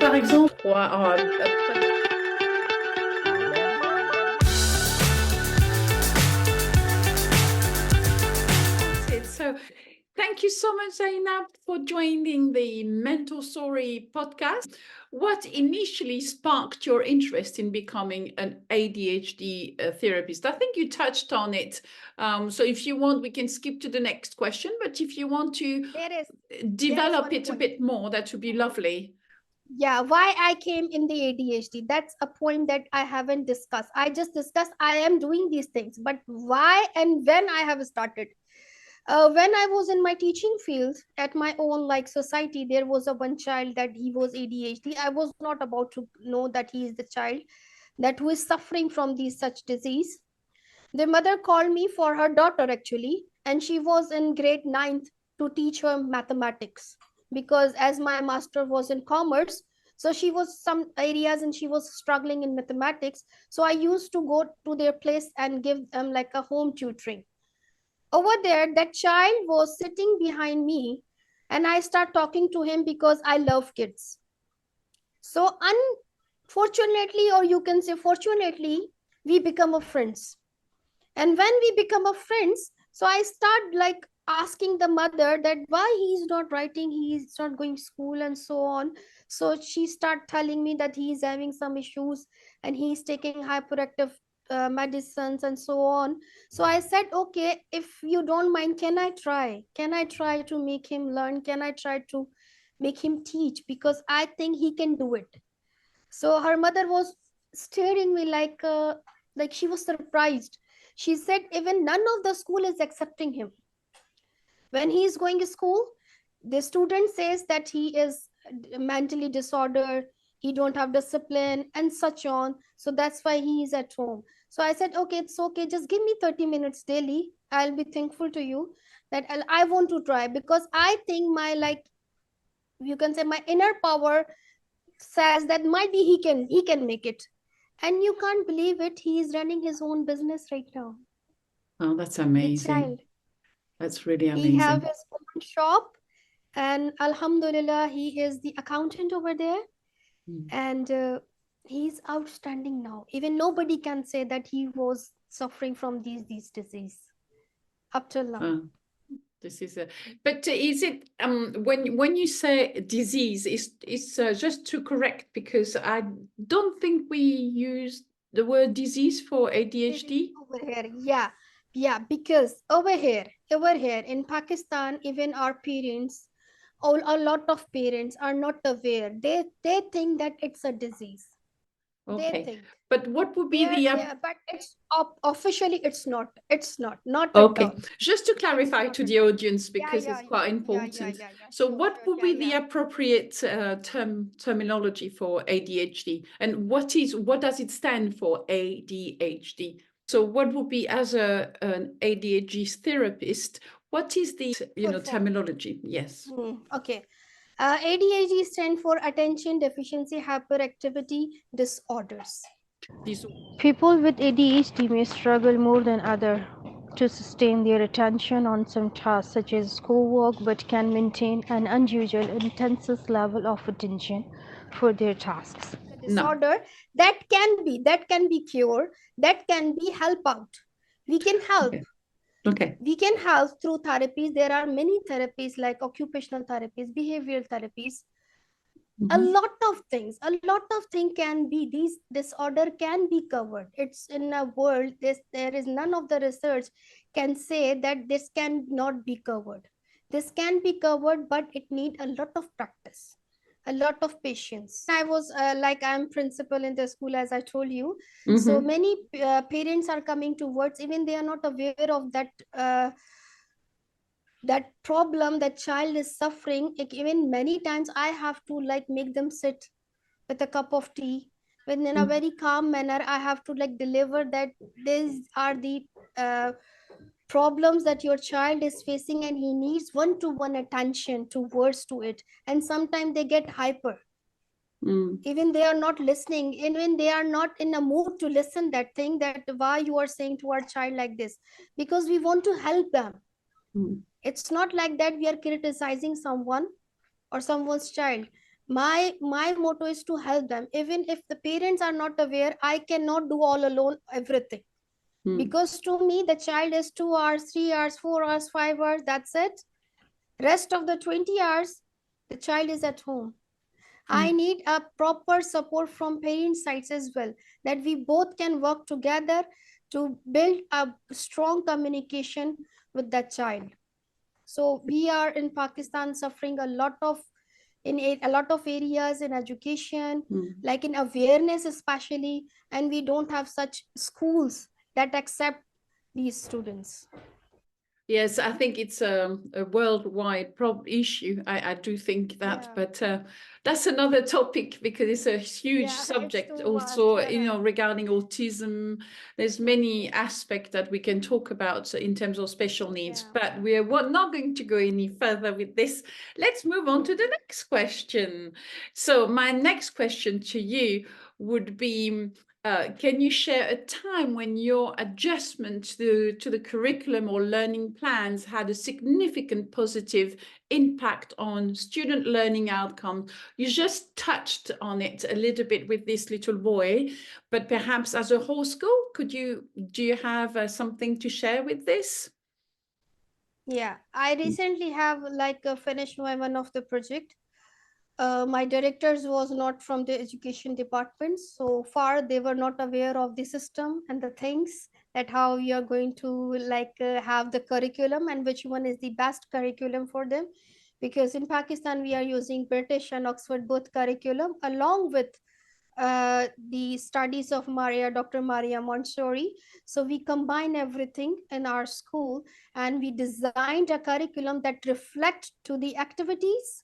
par exemple. So, thank you so much, Zainab, for joining the Mentorssori podcast. What initially sparked your interest in becoming an ADHD therapist? I think you touched on it. So if you want, we can skip to the next question. But if you want to develop it a bit more, that would be lovely. Yeah, why I came in the ADHD, that's a point that I haven't discussed. I just discussed I am doing these things, but why and when I have started. When I was in my teaching field at my own like society, there was a one child that he was ADHD. I was not about to know that he is the child that who is suffering from these such disease. The mother called me for her daughter actually, and she was in grade 9th to teach her mathematics because as my master was in commerce, so she was some areas and she was struggling in mathematics. So I used to go to their place and give them like a home tutoring. Over there, that child was sitting behind me, and I start talking to him because I love kids. So unfortunately, or you can say fortunately, we become a friends. And when we become a friends, so I start like asking the mother that why he's not writing, he's not going to school and so on. So she start telling me that he's having some issues and he's taking hyperactive medicines and so on. So I said, okay, if you don't mind, can I try to make him learn, can I try to make him teach, because I think he can do it. So her mother was staring me like she was surprised. She said even none of the school is accepting him. When he is going to school, the student says that he is mentally disordered, he don't have discipline and such on. So that's why he is at home. So I said, okay, it's okay. Just give me 30 minutes daily. I'll be thankful to you that I want to try, because I think my like you can say my inner power says that might be he can make it. And you can't believe it, he is running his own business right now. Oh, that's amazing. That's really amazing. He have his own shop, and alhamdulillah he is the accountant over there. And he's outstanding now. Even nobody can say that he was suffering from these disease up till now. This is but is it when you say disease, is just to correct, because I don't think we use the word disease for ADHD. Over here, yeah, because over here in Pakistan, even our parents, all a lot of parents are not aware. They think that it's a disease. Okay. They think. But what would be but it's officially it's not okay. at all. Just to clarify to the audience, because it's quite important. So what would be the appropriate terminology for ADHD, and what does it stand for, ADHD? So what would be, as an ADHD therapist, what is the terminology? Yes. Okay. ADHD stands for attention deficiency hyperactivity disorders. People with ADHD may struggle more than others to sustain their attention on some tasks, such as schoolwork, but can maintain an unusual intense level of attention for their tasks. Disorder that can be cured, that can be help out. We can help. Okay. We can help through therapies. There are many therapies like occupational therapies, behavioral therapies. A lot of things can be, these disorder can be covered. It's in a world, there is none of the research can say that this can not be covered. This can be covered, but it need a lot of practice, a lot of patience. I was I'm principal in the school, as I told you. So many parents are coming towards, even they are not aware of that problem that child is suffering. Even many times I have to make them sit with a cup of tea, when in a very calm manner I have to deliver that these are the problems that your child is facing, and he needs one-to-one attention towards to it. And sometimes they get hyper. Even they are not listening, even they are not in a mood to listen that thing, that why you are saying to our child like this, because we want to help them. It's not like that we are criticizing someone or someone's child. My motto is to help them. Even if the parents are not aware, I cannot do all alone everything, because to me the child is 2 hours, 3 hours, 4 hours, 5 hours, that's it. Rest of the 20 hours the child is at home. I need a proper support from parent sides as well, that we both can work together to build a strong communication with that child. So we are in Pakistan suffering a lot of, in a lot of areas in education, like in awareness especially, and we don't have such schools that accept these students. Yes, I think it's a worldwide issue. I do think that, Yeah. but that's another topic because it's a huge Yeah, it's subject. too vast. Also, regarding autism, there's many aspects that we can talk about in terms of special needs. Yeah. But we're not going to go any further with this. Let's move on to the next question. So my next question to you would be, can you share a time when your adjustment to the curriculum or learning plans had a significant positive impact on student learning outcomes? You just touched on it a little bit with this little boy, but perhaps as a whole school, do you have something to share with this? Yeah, I recently have like finished one of the project. My directors was not from the education department, so far they were not aware of the system and the things, that how we are going to like have the curriculum and which one is the best curriculum for them, because in Pakistan we are using British and Oxford both curriculum along with the studies of Dr. Maria Montessori. So we combine everything in our school, and we designed a curriculum that reflect to the activities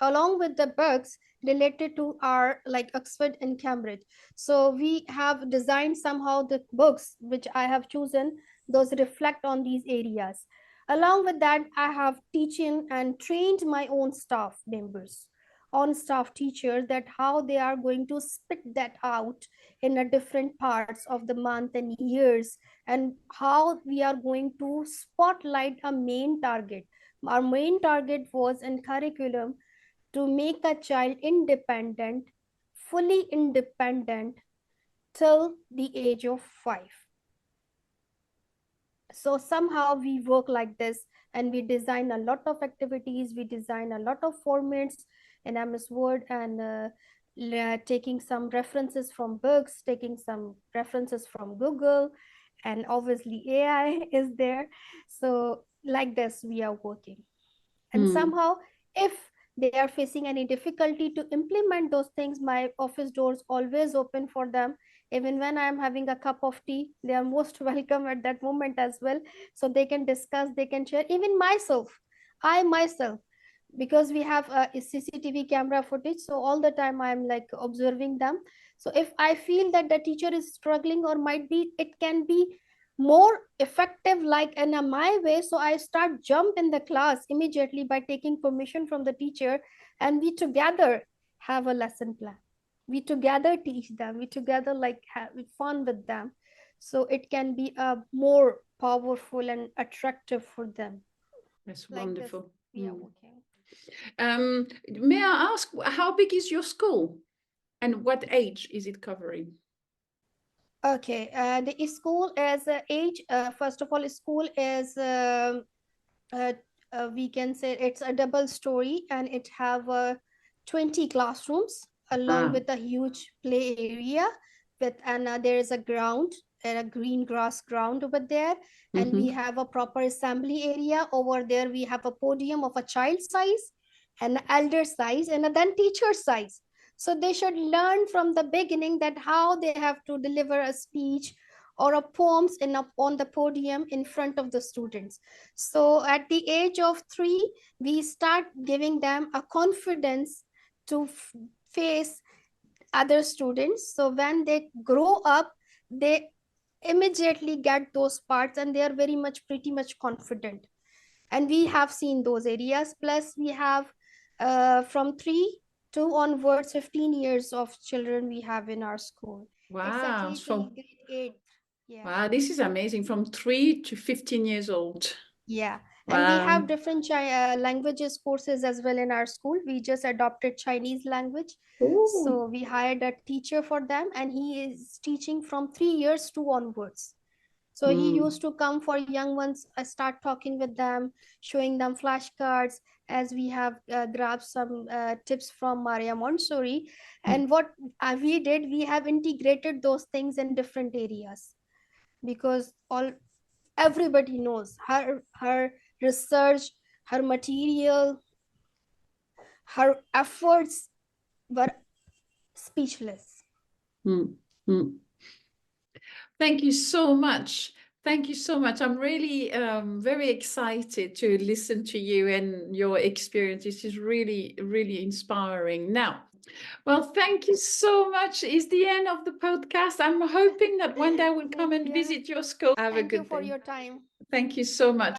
along with the books related to our like Oxford and Cambridge. So we have designed somehow the books which I have chosen, those reflect on these areas. Along with that, I have teaching and trained my own staff members, on staff teachers, that how they are going to spit that out in a different parts of the month and years, and how we are going to spotlight a main target. Our main target was in curriculum to make a child independent, fully independent till the age of 5. So somehow we work like this, and we design a lot of activities, we design a lot of formats in MS Word, and taking some references from books, taking some references from Google, and obviously AI is there. So like this we are working. And somehow, if they are facing any difficulty to implement those things, my office doors always open for them. Even when I am having a cup of tea, they are most welcome at that moment as well. So they can discuss, they can share. Even I myself, because we have a CCTV camera footage, so all the time I am like observing them. So if I feel that the teacher is struggling, or might be it can be more effective like in a my way, so I start jump in the class immediately by taking permission from the teacher, and we together have a lesson plan, we together teach them, we together like have fun with them, so it can be a more powerful and attractive for them. That's Like this wonderful. we are working. May I ask, how big is your school and what age is it covering? Okay, the school is age, first of all, school is uh, we can say it's a double story, and it have 20 classrooms along with a huge play area with, and there is a ground and a green grass ground over there, and we have a proper assembly area over there. We have a podium of a child size, an elder size, and then teacher size. So they should learn from the beginning that how they have to deliver a speech or a poems on the podium in front of the students. So at the age of 3, we start giving them a confidence to face other students. So when they grow up, they immediately get those parts, and they are very much pretty much confident. And we have seen those areas. Plus we have from 3 to onwards 15 years of children we have in our school. Wow. Exactly till grade 8. Yeah. Wow, this is amazing. From 3 to 15 years old. Yeah, And we Wow. have different languages courses as well in our school. We just adopted Chinese language. Ooh. So we hired a teacher for them, and he is teaching from 3 years to onwards. So he used to come for young ones, start talking with them, showing them flashcards, as we have grabbed some tips from Maria Montessori. And what we did, we have integrated those things in different areas, because all everybody knows her research, her material, her efforts were speechless. Mm, mm. Thank you so much. Thank you so much. I'm really very excited to listen to you and your experience. This is really, really inspiring. Now, well, thank you so much. It's the end of the podcast. I'm hoping that one day I will come and Yeah. visit your school. Have a Thank you good for day. your time. Thank you so much.